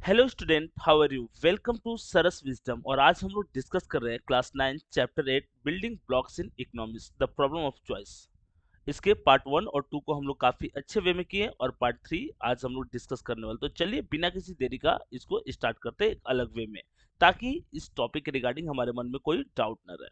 Hello student, how are you? Welcome to Saras Wisdom. और आज हम लोग डिस्कस कर रहे हैं class 9 chapter 8 building blocks in economics the problem of choice. इसके पार्ट 1 और 2 को हम लोग काफी अच्छे वे में किए और पार्ट 3 आज हम लोग डिस्कस करने वाले। तो चलिए बिना किसी देरी का इसको स्टार्ट करते हैं एक अलग वे में, ताकि इस टॉपिक के रिगार्डिंग हमारे मन में कोई डाउट न रहे।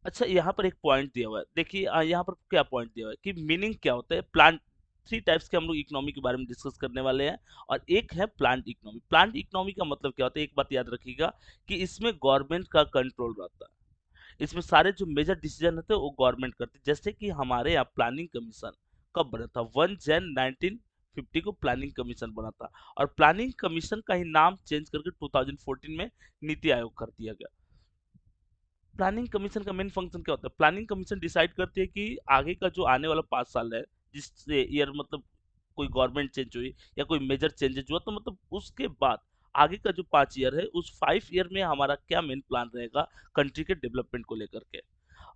अच्छा, यहाँ पर एक पॉइंट दिया हुआ है, देखिए यहाँ पर क्या पॉइंट दिया हुआ है कि मीनिंग क्या होता है प्लांट। थ्री टाइप्स के हम लोग इकोनॉमी के बारे में डिस्कस करने वाले हैं और एक है प्लांट इकोनॉमी। प्लांट इकोनॉमी का मतलब क्या होता है, एक बात याद रखिएगा कि इसमें गवर्नमेंट का कंट्रोल रहता है। इसमें सारे जो मेजर डिसीजन होते हैं वो गवर्नमेंट करती है। जैसे कि हमारे यहाँ प्लानिंग कमीशन कब बना था, 1 जन 1950 को प्लानिंग कमीशन बना था। और प्लानिंग कमीशन का ही नाम चेंज करके 2014 में नीति आयोग कर दिया गया। प्लानिंग कमीशन का मेन फंक्शन क्या होता है? प्लानिंग कमीशन डिसाइड करती है कि आगे का जो आने वाला 5 साल है, जिस ईयर मतलब कोई गवर्नमेंट चेंज हुई या कोई मेजर चेंजेस हुआ, तो मतलब उसके बाद आगे का जो 5 ईयर है, उस 5 ईयर में हमारा क्या मेन प्लान रहेगा कंट्री के डेवलपमेंट को लेकर के।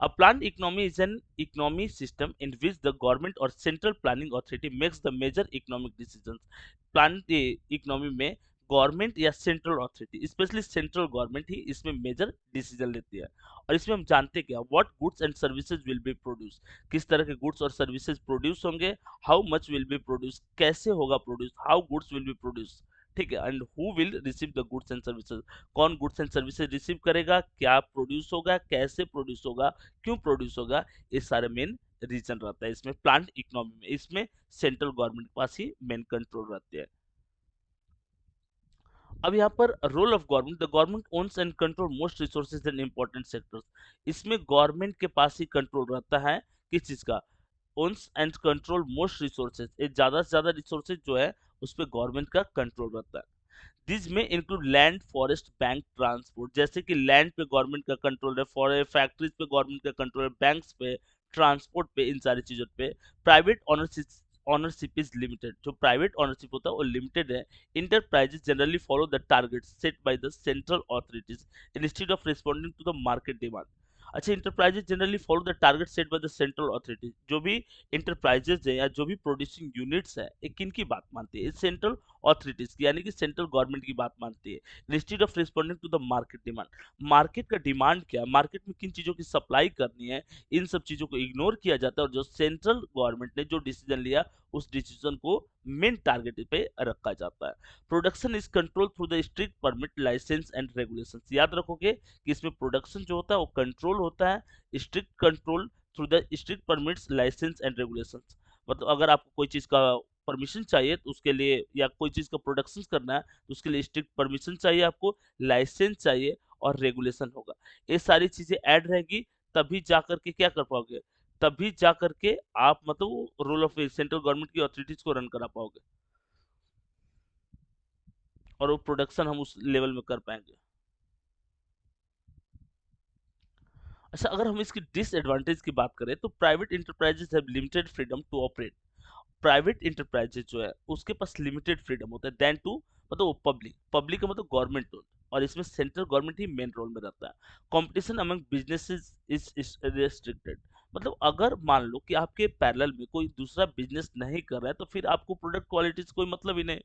A planned economy is an economy system in which the government or central planning authority makes the major economic decisions. Planned economy में गवर्नमेंट या central authority, specially central government ही इसमें major decision लेती है। और इसमें हम जानते हैं क्या, what goods and services will be produce, किस तरह के गुड्स और सर्विसेज प्रोड्यूस होंगे, how much will be produce, कैसे होगा produce, how goods will be produce, ठीक है, and who will receive the goods and services, कौन गुड्स एंड सर्विसेज रिसीव करेगा, क्या प्रोड्यूस होगा, कैसे प्रोड्यूस होगा, क्यों प्रोड्यूस होगा, ये सारे मेन रीजन रहता है इसमें प्लांट इकोनॉमी में। इसमें सेंट्रल गवर्नमेंट के पास ही मेन कंट्रोल रहते हैं। अब यहाँ पर role of government, the government owns and control most resources and important sectors. इसमें गवर्नमेंट के पास ही कंट्रोल रहता है किस चीज का, owns and control most resources, ये ज्यादा से ज्यादा रिसोर्सेज जो है उस पर गवर्नमेंट का कंट्रोल रहता है। दिस में include land, forest, bank, transport. जैसे कि लैंड पे गवर्नमेंट का कंट्रोल है, फॉरेस्ट फैक्ट्रीज पे गवर्नमेंट का कंट्रोल है, बैंक्स पे, ट्रांसपोर्ट पे, इन सारी चीजों पे। प्राइवेट ऑनरशिप इज लिमिटेड, जो प्राइवेट ऑनरशिप होता है वो लिमिटेड है। Enterprises generally follow the target set by the central authorities instead of responding to the market demand. अच्छा, enterprises generally follow the target set by the central authorities. जो भी enterprises है या जो भी प्रोड्यूसिंग यूनिट्स है, ये किन की बात मानती है? सेंट्रल ऑथोरिटीज की, यानी कि सेंट्रल गवर्नमेंट की बात मानती है। Instead of responding to the market demand, market का डिमांड क्या है, मार्केट में किन चीजों की सप्लाई करनी है, इन सब चीजों को इग्नोर किया जाता है। और जो सेंट्रल गवर्नमेंट ने जो डिसीजन लिया, उस डिसीजन को मेन टारगेट पे रखा जाता है। Production is control through the strict permit, license and regulation. याद रखोगे कि इसमें प्रोडक्शन जो होता है वो कंट्रोल होता है, strict control through the strict permits, license and regulation. मतलब अगर आपको कोई चीज का परमिशन चाहिए तो उसके लिए, या कोई चीज का प्रोडक्शन करना है तो उसके लिए स्ट्रिक्ट परमिशन चाहिए, आपको लाइसेंस चाहिए और रेगुलेशन होगा। ये सारी चीजें ऐड रहेगी, तभी जा करके क्या कर पाओगे, तभी जा करके आप मतलब रोल ऑफ सेंट्रल गवर्नमेंट की अथॉरिटीज को रन करा पाओगे और वो प्रोडक्शन हम उस लेवल में कर पाएंगे। अच्छा, अगर हम इसकी डिसएडवांटेज की बात करें तो private enterprises have limited freedom to operate. Private enterprises जो है उसके पास लिमिटेड फ्रीडम होता है देन टू, मतलब वो पब्लिक, पब्लिक का मतलब गवर्नमेंट रोल, और इसमें सेंट्रल गवर्नमेंट ही मेन रोल में रहता है। Competition among businesses is restricted. मतलब अगर मान लो कि आपके पैरेलल में कोई दूसरा बिजनेस नहीं कर रहा है, तो फिर आपको प्रोडक्ट क्वालिटी से कोई मतलब ही नहीं।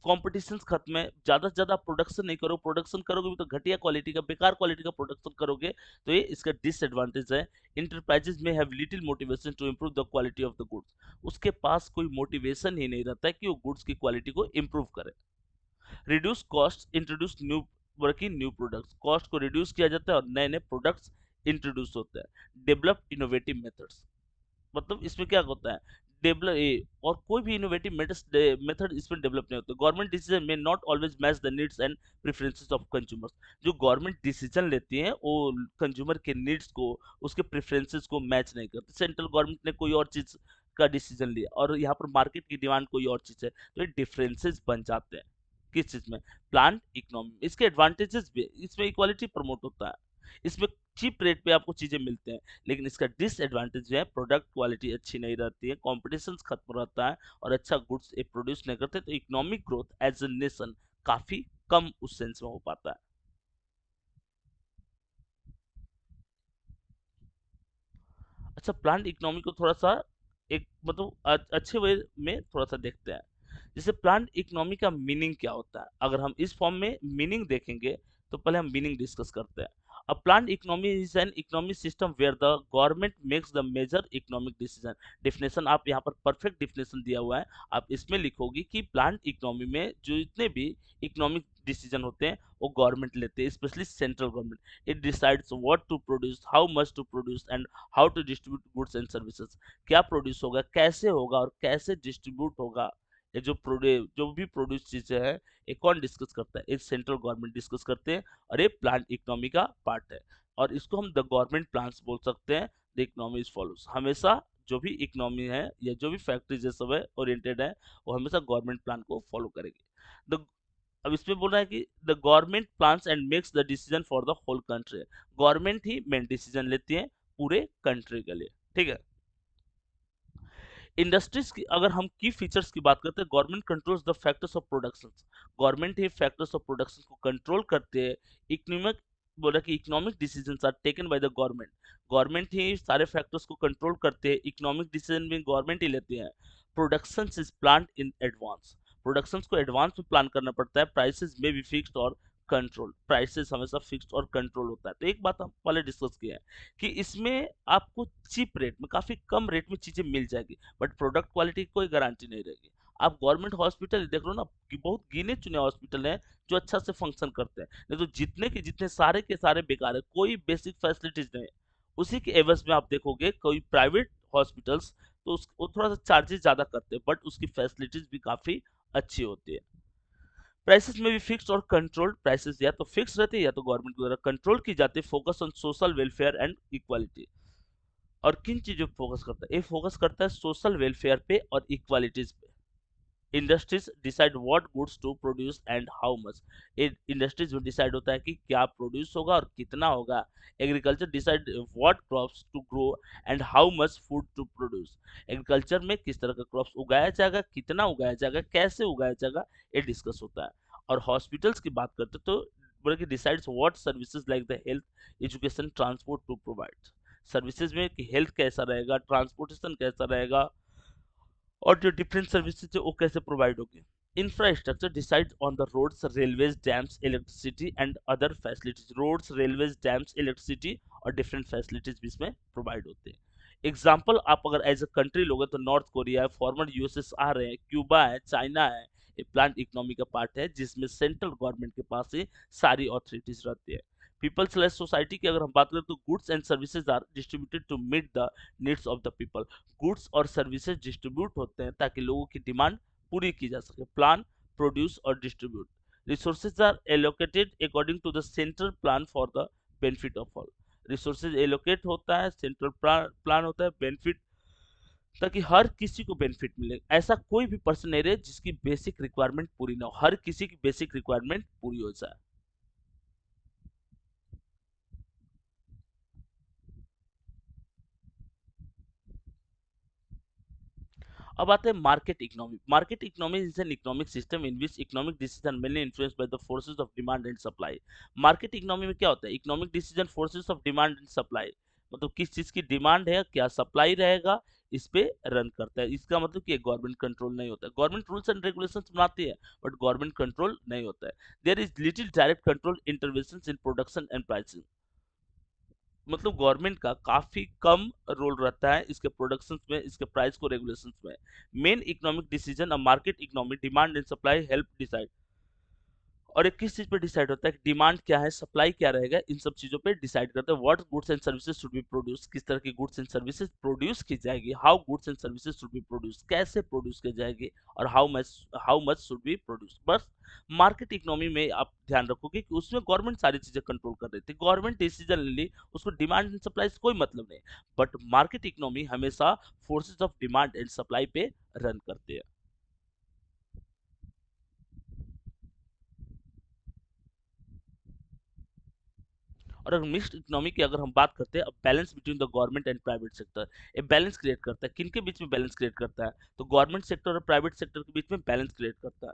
कॉम्पिटिशन खत्म है, ज्यादा से ज्यादा प्रोडक्शन नहीं करो, प्रोडक्शन करोगे भी तो घटिया क्वालिटी का, बेकार क्वालिटी का प्रोडक्शन करोगे, तो ये इसका डिसएडवांटेज है। इंटरप्राइजेज में have little motivation to improve the quality of the goods. उसके पास कोई मोटिवेशन ही नहीं रहता है कि वो गुड्स की क्वालिटी को इंप्रूव करे। Reduce cost, introduce new working new products. Cost को रिड्यूस किया जाता है और नए नए प्रोडक्ट्स इंट्रोड्यूस होते हैं। डेवलप इनोवेटिव मेथड्स, मतलब इसमें क्या होता है, डेवलप, और कोई भी इनोवेटिव मेथड इसमें डेवलप नहीं होता। गवर्नमेंट डिसीजन में not always match the needs and preferences of consumers. जो गवर्नमेंट डिसीजन लेती है वो कंज्यूमर के नीड्स को, उसके प्रेफरेंसेस को मैच नहीं करती। सेंट्रल गवर्नमेंट ने कोई और चीज का डिसीजन लिया और यहाँ पर मार्केट की डिमांड कोई और चीज है, तो ये डिफरेंसेस बन जाते हैं किस चीज में, प्लांट इकोनॉमी। इसके एडवांटेजेस भी, इसमें इक्वालिटी प्रमोट होता है, इसमें चीप रेट पे आपको चीजें मिलते हैं। लेकिन इसका डिसएडवांटेज जो है, प्रोडक्ट क्वालिटी अच्छी नहीं रहती है, कॉम्पिटिशन खत्म रहता है और अच्छा गुड्स प्रोड्यूस नहीं करते, तो economic growth as a nation काफी कम उस सेंस में हो पाता है। अच्छा, प्लांट इकोनॉमी को थोड़ा सा एक मतलब अच्छे वे में थोड़ा सा देखते हैं। जैसे प्लान इकोनॉमी का मीनिंग क्या होता है, अगर हम इस फॉर्म में मीनिंग देखेंगे तो पहले हम मीनिंग डिस्कस करते हैं। A planned economy is an economic system where the government makes the major economic decision। Definition आप यहाँ पर परफेक्ट डेफिनेशन दिया हुआ है, आप इसमें लिखोगी कि प्लान्ड इकोनॉमी में जो जितने भी इकोनॉमिक डिसीजन होते हैं वो गवर्नमेंट लेते हैं, specially central government. It decides what to produce, how much to produce and how to distribute goods and services. क्या प्रोड्यूस होगा, कैसे होगा और कैसे डिस्ट्रीब्यूट होगा, ये जो भी प्रोड्यूस चीजें हैं ये कौन डिस्कस करता है, ये सेंट्रल गवर्नमेंट डिस्कस करते हैं, और ये प्लान इकोनॉमी का पार्ट है। और इसको हम द गवर्नमेंट प्लान्स बोल सकते हैं। द इकोनॉमी इज फॉलोज, हमेशा जो भी इकोनॉमी है या जो भी फैक्ट्रीज है सब है ओरिएंटेड है, वो हमेशा गवर्नमेंट प्लान को फॉलो करेगी। द अब इसमें बोल रहा है कि the government plans and makes the decision for the whole country. Government ही मेन डिसीजन लेती है पूरे कंट्री के लिए, ठीक है। इंडस्ट्रीज की अगर हम की फीचर्स की बात करते हैं, government controls the factors of production. Government ही फैक्टर्स ऑफ प्रोडक्शन को कंट्रोल करते हैं। इकोनॉमिक बोला कि economic decisions are taken by the government. Government ही सारे फैक्टर्स को कंट्रोल करते हैं, इकोनॉमिक डिसीजन भी गवर्नमेंट ही लेते हैं। Production is plan in advance. Production को एडवांस में प्लान करना पड़ता है। प्राइसेस में बी फिक्स्ड और कंट्रोल, प्राइसेस हमेशा फिक्स्ड और कंट्रोल होता है। तो एक बात हम पहले डिस्कस किया है कि इसमें आपको चीप रेट में, काफी कम रेट में चीजें मिल जाएगी, बट प्रोडक्ट क्वालिटी की कोई गारंटी नहीं रहेगी। आप गवर्नमेंट हॉस्पिटल देख लो ना, कि बहुत गिने चुने हॉस्पिटल हैं जो अच्छा से फंक्शन करते हैं, नहीं तो जितने के जितने सारे के सारे बेकार है, कोई बेसिक फैसिलिटीज नहीं है। उसी के एवज में आप देखोगे कोई प्राइवेट हॉस्पिटल्स, तो वो थोड़ा सा चार्जेस ज्यादा करते हैं, बट उसकी फैसिलिटीज भी काफी अच्छी होती है। प्राइसेस में भी फिक्स्ड और कंट्रोल्ड प्राइसेस या तो फिक्स रहते हैं या तो गवर्नमेंट के द्वारा कंट्रोल की जाती है। Focus on social welfare and equality. और किन चीजों पे फोकस करता है, ये फोकस करता है सोशल वेलफेयर पे और इक्वालिटीज पे। Industries decide what goods to produce and how much. Industries में डिसाइड होता है कि क्या प्रोड्यूस होगा और कितना होगा। Agriculture decide what crops to grow and how much food to produce. Agriculture में किस तरह का क्रॉप्स उगाया जाएगा, कितना उगाया जाएगा, कैसे उगाया जाएगा, ये डिस्कस होता है। और हॉस्पिटल्स की बात करते तो बोले कि decides what services like the health, education, transport to provide. Services में कि हेल्थ कैसा रहेगा, ट्रांसपोर्टेशन कैसा रहेगा, और जो डिफरेंट सर्विसेज है वो कैसे प्रोवाइड होगी। Infrastructure decide on the roads, railways, dams, electricity and other facilities. Roads, railways, dams, electricity और डिफरेंट फैसिलिटीज भी इसमें प्रोवाइड होते हैं। एग्जाम्पल आप अगर एज अ कंट्री लोगे तो नॉर्थ कोरिया है, फॉर्मर यूएसएसआर है, क्यूबा है, चाइना है। ये प्लांट इकोनॉमी का पार्ट है जिसमें सेंट्रल गवर्नमेंट के पास ही सारी ऑथोरिटीज रहती है। पीपल स्लैश सोसाइटी की अगर हम बात करें तो goods and services are distributed to meet the needs of the people. Goods और सर्विसेज डिस्ट्रीब्यूट होते हैं ताकि लोगों की डिमांड पूरी की जा सके। प्लान, प्रोड्यूस और distribute. Resources are allocated according to the central plan for the benefit of all. Resources allocate होता है, सेंट्रल प्लान होता है, बेनिफिट, ताकि हर किसी को बेनिफिट मिले। ऐसा कोई भी पर्सन नहीं रहे जिसकी बेसिक रिक्वायरमेंट पूरी ना हो, हर किसी की बेसिक रिक्वायरमेंट पूरी हो जाए। अब आते हैं market economy. Market economy is an economic system in which economic decision mainly influenced by the forces of demand and supply. Market economy में क्या होता है, economic decision forces of demand and supply, मतलब किस चीज की डिमांड है, क्या सप्लाई रहेगा, इस पे रन करता है। इसका मतलब कि गवर्नमेंट कंट्रोल नहीं होता है। गवर्नमेंट रूल्स एंड रेगुलेशंस बनाती है बट गवर्नमेंट कंट्रोल नहीं होता है। There is little direct control intervention in production and pricing. मतलब गवर्नमेंट का काफी कम रोल रहता है इसके प्रोडक्शन में, इसके प्राइस को रेगुलेशंस में। Main economic decision a market economy, demand and supply help decide. और ये किस चीज पे डिसाइड होता है कि डिमांड क्या है, सप्लाई क्या रहेगा, इन सब चीजों पे डिसाइड करते हैं। What goods and services should be produce, किस तरह की गुड्स एंड सर्विसेज प्रोड्यूस की जाएगी। How goods and services should be produce, कैसे प्रोड्यूस की जाएगी। और how much should be produce. बस मार्केट इकोनॉमी में आप ध्यान रखोगे कि उसमें गवर्नमेंट सारी चीजें कंट्रोल कर रही थी, गवर्नमेंट डिसीजन ले ली, उसको डिमांड एंड सप्लाई से कोई मतलब नहीं। बट मार्केट इकोनॉमी हमेशा forces of demand and supply पे रन करते हैं। और अगर मिक्स्ड इकोनॉमी की अगर हम बात करते हैं, balance between the government and private sector. ये बैलेंस क्रिएट करता है, किन के बीच में बैलेंस क्रिएट करता है, तो गवर्नमेंट सेक्टर और प्राइवेट सेक्टर के बीच में बैलेंस क्रिएट करता है।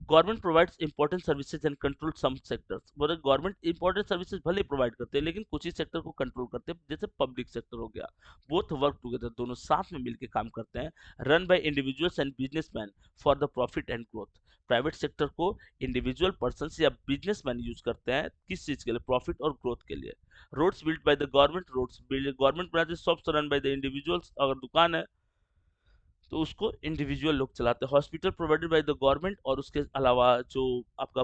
Government provides important services and control some sectors. बोले गवर्नमेंट इंपॉर्टेंट सर्विसेज भले प्रोवाइड करते हैं लेकिन कुछ ही सेक्टर को कंट्रोल करते हैं, जैसे पब्लिक सेक्टर हो गया। बोथ वर्क टुगेदर, दोनों साथ में मिलकर काम करते हैं। Run by individuals and businessman for the profit and growth. Private sector को इंडिविजुअल पर्सन या बिजनेसमैन यूज करते हैं किस चीज के लिए? प्रॉफिट और ग्रोथ के लिए। Roads build by the government, roads build government बनाती है। Shops run by the individuals, अगर दुकान है तो उसको इंडिविजुअल लोग चलाते हैं। Hospital provided by the government, और उसके अलावा जो आपका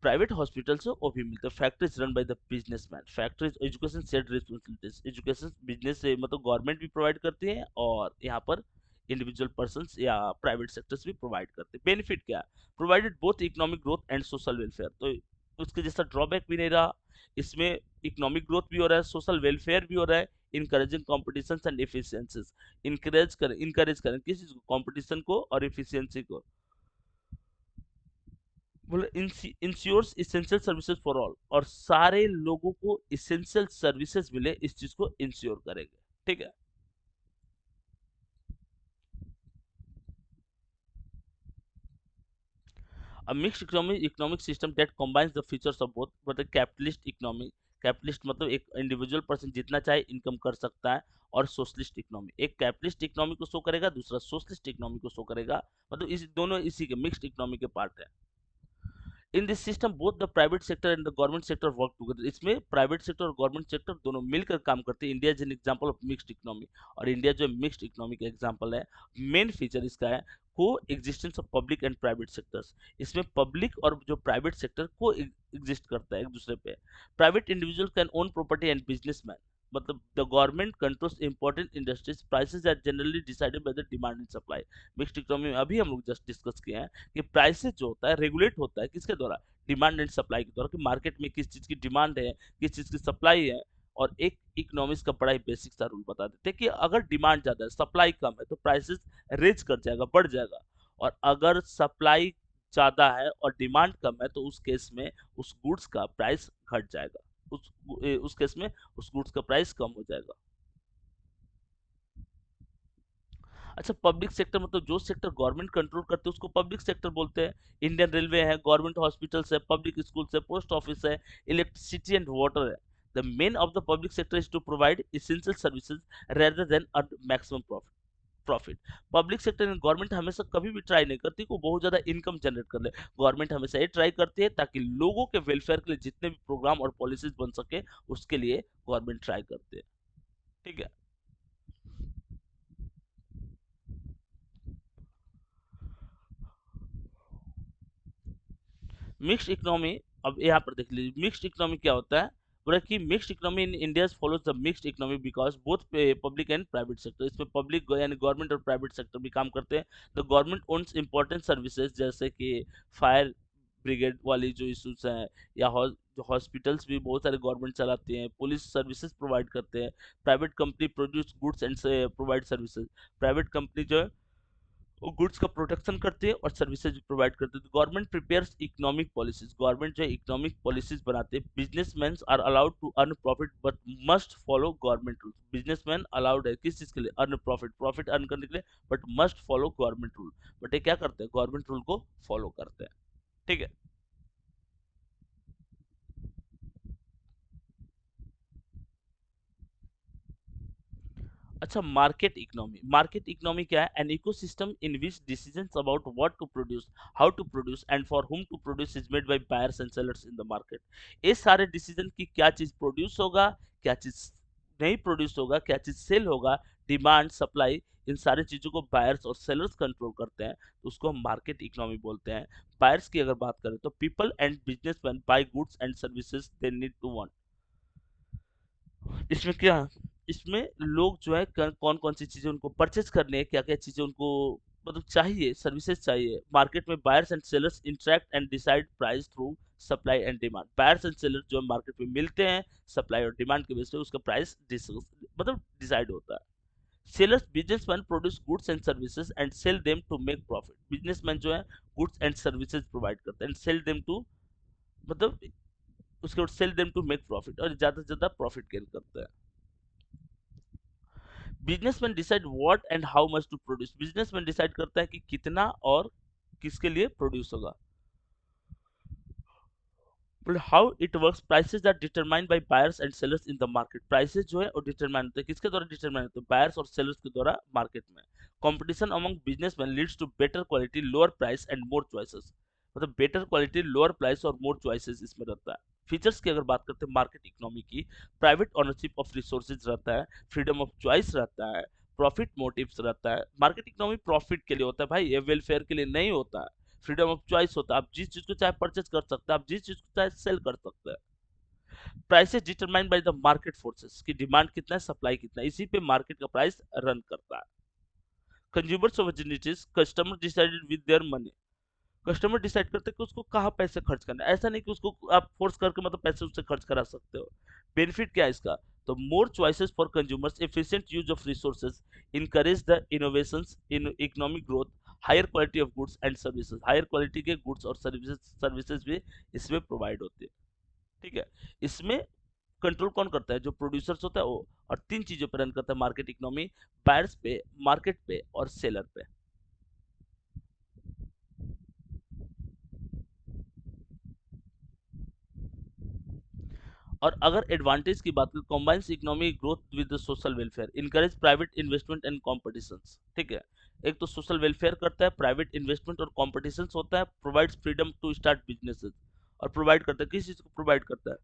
प्राइवेट हॉस्पिटल्स है वो भी मिलते हैं। Factories run by the businessman, factories education shared responsibilities, education business से मतलब गवर्नमेंट भी प्रोवाइड करती है और यहाँ पर इंडिविजुअल पर्संस या प्राइवेट सेक्टर्स भी प्रोवाइड करते हैं। बेनिफिट क्या है? Provided both economic growth and social welfare, तो उसके जैसा ड्रॉबैक भी नहीं रहा। इसमें इकोनॉमिक ग्रोथ भी हो रहा है, सोशल वेलफेयर भी हो रहा है। Encouraging competition and efficiencies, encourage करें किस चीज को? कंपटीशन को और एफिशिएंसी को। बोले ensures essential services for all, और सारे लोगों को इसेंशियल सर्विसेज मिले, इस चीज को इंश्योर करेंगे। ठीक है। A mixed economy economic system that combines the features of both, but a capitalist economy, capitalist मतलब एक इंडिविजुअल पर्सन जितना चाहे इनकम कर सकता है, और सोशलिस्ट इकोनॉमी, एक कैपिटलिस्ट इकोनॉमी को शो करेगा, दूसरा सोशलिस्ट इकोनॉमी को शो करेगा। मतलब इस दोनों इसी के मिक्स्ड इकोनॉमी के पार्ट है। In this system both the private sector and the government sector work together, इसमें प्राइवेट सेक्टर और गवर्नमेंट सेक्टर दोनों मिलकर काम करते हैं। India is an example of mixed economy, और इंडिया जो मिक्स्ड इकोनॉमी का एग्जांपल है। मेन फीचर इसका है को existence of public and private sectors, इसमें पब्लिक और जो प्राइवेट सेक्टर को एग्जिस्ट करता है एक दूसरे पे। Private individual can own property and businessman, मतलब the government controls important industries, prices are generally decided by the demand and supply. Mixed economy में अभी हम लोग जस्ट डिस्कस किए हैं कि प्राइसेस जो होता है रेगुलेट होता है किसके द्वारा? डिमांड एंड सप्लाई के द्वारा, कि मार्केट में किस चीज की डिमांड है, किस चीज की सप्लाई है। और एक इकोनॉमिक्स का बड़ा ही बेसिक सा रूल बता देते हैं कि अगर डिमांड ज्यादा है, सप्लाई कम है, तो प्राइसेस रेज कर जाएगा, बढ़ जाएगा। और अगर सप्लाई ज्यादा है और डिमांड कम है, तो उस केस में उस गुड्स का प्राइस घट जाएगा। उस केस में उस गुड्स का प्राइस कम हो जाएगा। अच्छा, पब्लिक सेक्टर मतलब जो सेक्टर गवर्नमेंट कंट्रोल करते हैं उसको पब्लिक सेक्टर बोलते हैं। इंडियन रेलवे है, गवर्नमेंट हॉस्पिटल्स है, पब्लिक स्कूल्स है, पोस्ट ऑफिस है, इलेक्ट्रिसिटी एंड वाटर है। The main of the public sector is to provide essential services rather than earn maximum profit. Public sector in government हमेशा कभी भी try नहीं करती को बहुत ज्यादा इनकम जनरेट कर ले। गवर्नमेंट हमेशा ये ट्राई करती है ताकि लोगों के वेलफेयर के लिए जितने भी प्रोग्राम और पॉलिसीज बन सके, उसके लिए गवर्नमेंट ट्राई करते हैं। ठीक है। मिक्स्ड इकोनॉमी, अब यहाँ पर देख लीजिए मिक्स्ड इकोनॉमी क्या होता है। बोला कि mixed economy in India follows the mixed economy because both public and private sector, इसमें पब्लिक यानी गवर्नमेंट और प्राइवेट सेक्टर भी काम करते हैं। The government owns important services, जैसे कि फायर ब्रिगेड वाली जो इशूज हैं, या हॉस्पिटल्स भी बहुत सारे गवर्नमेंट चलाते हैं, पुलिस सर्विसेज प्रोवाइड करते हैं। Private company produce goods and provide services, private company जो है वो गुड्स का प्रोटेक्शन करते हैं और सर्विसेज प्रोवाइड करते हैं। Government prepares economic policies, government जो है इकोनॉमिक पॉलिसीज बनाते हैं। Businessman are allowed to earn profit but must follow government rule, businessman allowed है किस चीज के लिए? अर्न प्रॉफिट, प्रॉफिट अर्न करने के लिए, but must follow government rule. But ये क्या करते हैं? गवर्नमेंट रूल को फॉलो करते हैं। ठीक है। अच्छा, मार्केट इकोनॉमी क्या है? An ecosystem in which decisions about what to produce, how to produce and for whom to produce is made by buyers and sellers in the market. ये सारे डिसीजन की क्या चीज प्रोड्यूस होगा, क्या चीज नहीं प्रोड्यूस होगा, क्या चीज सेल होगा, डिमांड सप्लाई, इन सारी चीजों को बायर्स और सेलर्स कंट्रोल करते हैं, तो उसको हम मार्केट इकोनॉमी बोलते हैं। बायर्स की अगर बात करें तो people and businessman buy goods and services they need to want. इसमें क्या, इसमें लोग जो है कौन कौन सी चीजें उनको परचेज करनी है, क्या क्या चीजें उनको मतलब चाहिए, सर्विसेज चाहिए। मार्केट में buyers and sellers interact and decide price through supply and demand. Buyers and sellers जो मार्केट में मिलते हैं, सप्लाई और डिमांड के बेस पे उसका प्राइस मतलब डिसाइड होता है। Sellers, businessman produce goods and services and sell them to make profit. Businessman जो है गुड्स एंड सर्विसेज प्रोवाइड करते हैं एंड सेल देम टू, मतलब उसके बाद sell them to make profit, और ज्यादा से ज्यादा प्रॉफिट गेन करते हैं। Businessman decide what and how much to produce, businessman decide करता है कि कितना और किसके लिए प्रोड्यूस होगा। How it works, prices are determined by buyers and sellers in the market. Prices जो है वो डिटरमाइन होते हैं, किसके द्वारा डिटरमाइन होते हैं, बायर्स और सेलर्स के द्वारा मार्केट में। Competition among businessman leads to better quality, lower price and more choices. मतलब बेटर क्वालिटी, लोअर प्राइस और मोर चॉइसेस इसमें रहता है। फीचर्स की अगर बात करते हैं मार्केट इकोनॉमी की, प्राइवेट ओनरशिप ऑफ रिसोर्सेज रहता है, फ्रीडम ऑफ चॉइस रहता है, प्रॉफिट मोटिव्स रहता है। मार्केट इकोनॉमी प्रॉफिट के लिए होता है भाई, ये वेलफेयर के लिए नहीं होता है। फ्रीडम ऑफ चॉइस होता है, आप जिस चीज को चाहे परचेज कर सकते हैं, आप जिस चीज को चाहे सेल कर सकते हैं। Prices determined by the market forces, की डिमांड कितना है, सप्लाई कितना है, इसी पे मार्केट का प्राइस रन करता है। Consumers opportunities, customer decided with their money. Customer decide करते हैं कि उसको कहाँ पैसे खर्च करना है, ऐसा नहीं कि उसको आप फोर्स करके मतलब पैसे उससे खर्च करा सकते हो। बेनिफिट क्या है इसका, तो more choices for consumers, efficient use of resources, encourage the innovations in economic growth, higher quality of goods and services. Higher quality के गुड्स और सर्विसेज भी इसमें प्रोवाइड होती है। ठीक है, इसमें कंट्रोल कौन करता है, जो प्रोड्यूसर्स होता है वो। और तीन चीजों पर रन करता है मार्केट इकोनॉमी, बायर्स पे, मार्केट पे और सेलर पे। और अगर एडवांटेज की बात करें, combines economic growth with the social welfare, encourage private investment and competitions. ठीक है, एक तो सोशल वेलफेयर करता है, प्राइवेट इन्वेस्टमेंट और कॉम्पिटिशंस होता है, provides freedom to start businesses. और प्रोवाइड करता है, किस चीज को प्रोवाइड करता है,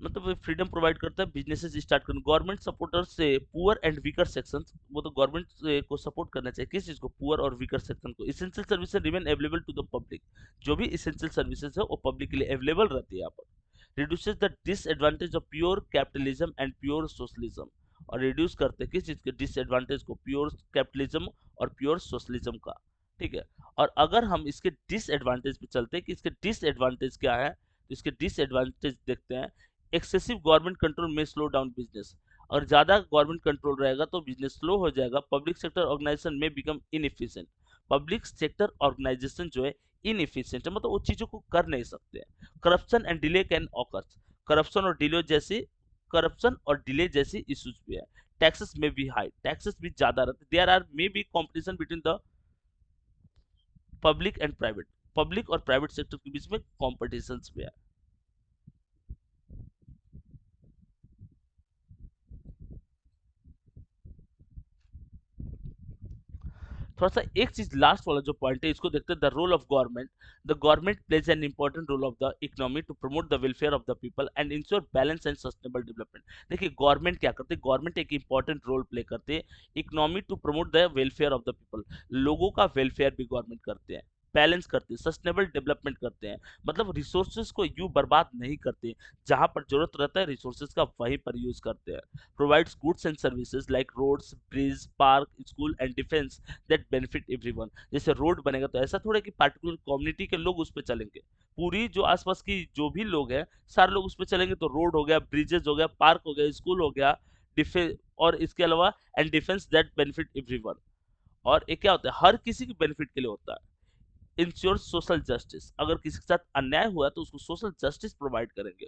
मतलब फ्रीडम प्रोवाइड करता है बिजनेसेस स्टार्ट करने। गवर्नमेंट सपोर्टर्स से पुअर एंड वीकर सेक्शंस, वो तो गवर्नमेंट को सपोर्ट करना चाहिए, किस चीज को, पुअर और वीकर सेक्शन को। Essential services remain available to the public, जो भी इसेंशियल सर्विसेज है वो पब्लिक के लिए अवेलेबल रहती है यहाँ पर। Reduces the disadvantage of pure capitalism and pure socialism. और रिड्यूस करते हैं किस चीज के, डिसएडवांटेज को, प्योर कैपिटलिज्म और प्योर सोशलिज्म का। ठीक है, और अगर हम इसके डिसएडवांटेज पे चलते हैं कि इसके डिसएडवांटेज क्या है, तो इसके डिसएडवांटेज देखते हैं। एक्सेसिव गवर्नमेंट कंट्रोल में स्लो डाउन बिजनेस, और ज्यादा गवर्नमेंट कंट्रोल रहेगा तो बिजनेस स्लो हो जाएगा। पब्लिक सेक्टर ऑर्गेनाइजेशन में become inefficient, public sector organisation जो है इनएफिशिएंट है, मतलब वो चीजों को कर नहीं सकते। Corruption and delay can occur, corruption और डिले जैसी इश्यूज भी है। टैक्सेस में भी हाई, टैक्सेस भी ज्यादा रहते, there are may be competition between the public and private, public और प्राइवेट सेक्टर के बीच में कॉम्पिटिशन भी है। थोड़ा सा एक चीज लास्ट वाला जो पॉइंट है इसको देखते हैं, the role of government. The government plays an important role of the economy to promote the welfare of the people and ensure balance and sustainable development. देखिए गवर्नमेंट क्या करते हैं, गवर्नमेंट एक इंपॉर्टेंट रोल प्ले करते हैं economy to promote the welfare of the people. लोगों का welfare भी गवर्नमेंट करते हैं, बैलेंस करते हैं, सस्टेनेबल डेवलपमेंट करते हैं, मतलब रिसोर्सेज को यूं बर्बाद नहीं करते, जहां पर जरूरत रहता है रिसोर्सेज का वहीं पर यूज करते हैं। Provides goods and services like roads, bridge, park, school and defence that benefit everyone. जैसे रोड बनेगा तो ऐसा थोड़ा कि पार्टिकुलर कम्युनिटी के लोग उस पर चलेंगे, पूरी जो आसपास की जो भी लोग हैं सारे लोग उस पर चलेंगे, तो रोड हो गया, ब्रिजेस हो गया, पार्क हो गया, स्कूल हो गया, डिफेंस, और इसके अलावा and defence that benefit everyone. और ये क्या होता है, हर किसी के बेनिफिट के लिए होता है। इंश्योर सोशल जस्टिस, अगर किसी के साथ अन्याय हुआ तो उसको सोशल जस्टिस प्रोवाइड करेंगे।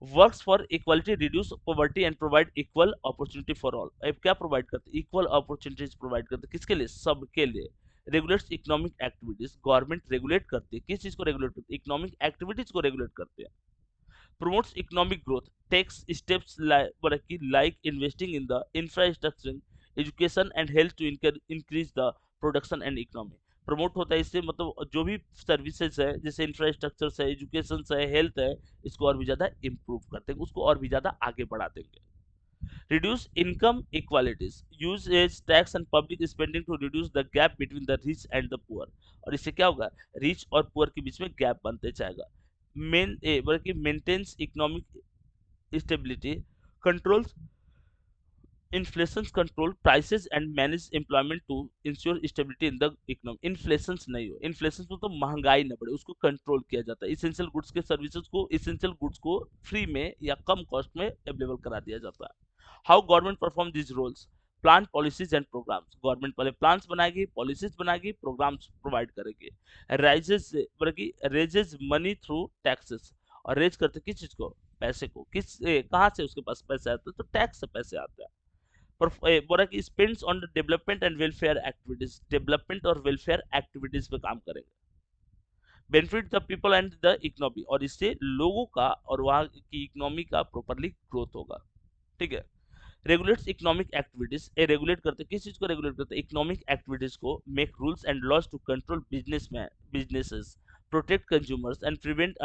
Works for equality, reduce poverty and provide equal opportunity for all. अब क्या प्रोवाइड करते हैं, इक्वल अपॉर्चुनिटीज प्रोवाइड करते हैं, किसके लिए, सबके लिए। Regulates economic activities, government regulate करती है, किस चीज को रेगुलेट करती है, इकोनॉमिक एक्टिविटीज को रेगुलेट करते हैं। promotes economic growth, takes steps like investing in the infrastructure, education and health to increase the production and economy। Promote होता है इससे, मतलब जो भी सर्विसेज है जैसे इंफ्रास्ट्रक्चर है, एजुकेशन है, हेल्थ है, इसको और भी ज्यादा इम्प्रूव करते हैं, उसको और भी ज्यादा आगे बढ़ा देंगे। reduce income inequalities, use its tax and public spending to reduce the gap between the rich and the poor। और इससे क्या होगा, रिच और पुअर के बीच में गैप बनते जाएगा। बल्कि maintains economic stability, controls inflation, control prices and manage employment to ensure stability in the economy. Inflation नहीं हो, इन्फ्लेशन में तो महंगाई न बढ़े, उसको कंट्रोल किया जाता है। इसेंशियल गुड्स के सर्विसेज को, इसेंशियल गुड्स को फ्री में या कम कॉस्ट में अवेलेबल करा दिया जाता है। How government perform this roles, plan policies and programmes, government पहले प्लान्स बनाएगी, पॉलिसीज बनाएगी, प्रोग्राम्स प्रोवाइड करेगी। राइजेस बल्कि रेजेस मनी थ्रू टैक्सेस, और रेज करते किस चीज को, पैसे को, किस कहाँ से उसके पास पैसे आते हैं, तो टैक्स से पैसे आते हैं। बोला कि spends on the development and welfare activities, development और वेलफेयर एक्टिविटीज पे काम करेंगे। Benefit the people and the economy, और इससे लोगों का और वहाँ की इकोनॉमी का प्रॉपरली ग्रोथ होगा। ठीक है। Regulates economic activities, a regulate करते किस चीज को रेगुलेट करते हैं? इकोनॉमिक एक्टिविटीज को। Make rules and laws to control businesses, protect consumers and prevent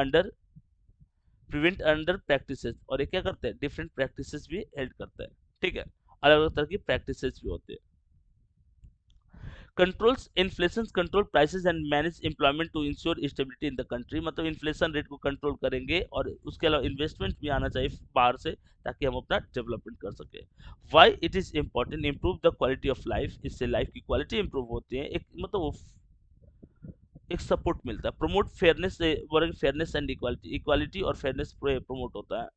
under practices, और ये क्या करते हैं? डिफरेंट प्रैक्टिसेस भी हेल्ड करते हैं। ठीक है। अलग अलग तरह की प्रैक्टिसेस भी होते हैं। Controls inflation, control prices and manage employment to ensure stability in the country, मतलब इन्फ्लेशन रेट को कंट्रोल करेंगे और उसके अलावा इन्वेस्टमेंट भी आना चाहिए बाहर से, ताकि हम अपना डेवलपमेंट कर सके। Why it is important? Improve the quality of life, इससे लाइफ की क्वालिटी इंप्रूव होती है, एक मतलब वो एक सपोर्ट मिलता है। Promote fairness, fairness and equality, equality और फेयरनेस प्रमोट होता है।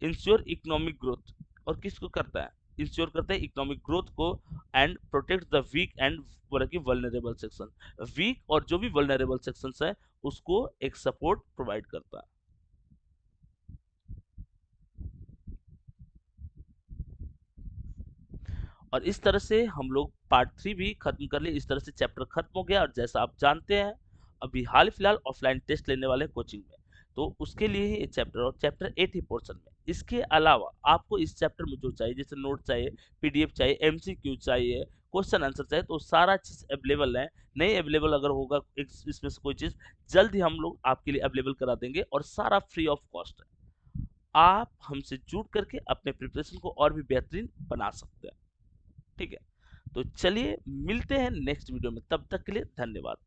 इंश्योर इकोनॉमिक ग्रोथ, और किसको करता है? इंश्योर करता है इकोनॉमिक ग्रोथ को। And protect the weak and vulnerable section, weak और जो भी वल्नरेबल सेक्शंस है उसको एक सपोर्ट प्रोवाइड करता है। और इस तरह से हम लोग पार्ट 3 भी खत्म कर लिए। इस तरह से चैप्टर खत्म हो गया। और जैसा आप जानते हैं, अभी हाल फिलहाल ऑफलाइन टेस्ट लेने वाले कोचिंग में, तो उसके लिए ही ये चैप्टर और चैप्टर 8 ही पोर्शन में। इसके अलावा आपको इस चैप्टर में जो चाहिए, जैसे नोट चाहिए, पीडीएफ चाहिए, एमसीक्यू चाहिए, क्वेश्चन आंसर चाहिए, तो सारा चीज अवेलेबल है। नहीं अवेलेबल अगर होगा इसमें से कोई चीज, जल्द ही हम लोग आपके लिए अवेलेबल करा देंगे, और सारा फ्री ऑफ कॉस्ट है। आप हमसे जुड़ करके अपने प्रिपरेशन को और भी बेहतरीन बना सकते हैं। ठीक है। तो चलिए मिलते हैं नेक्स्ट वीडियो में, तब तक के लिए धन्यवाद।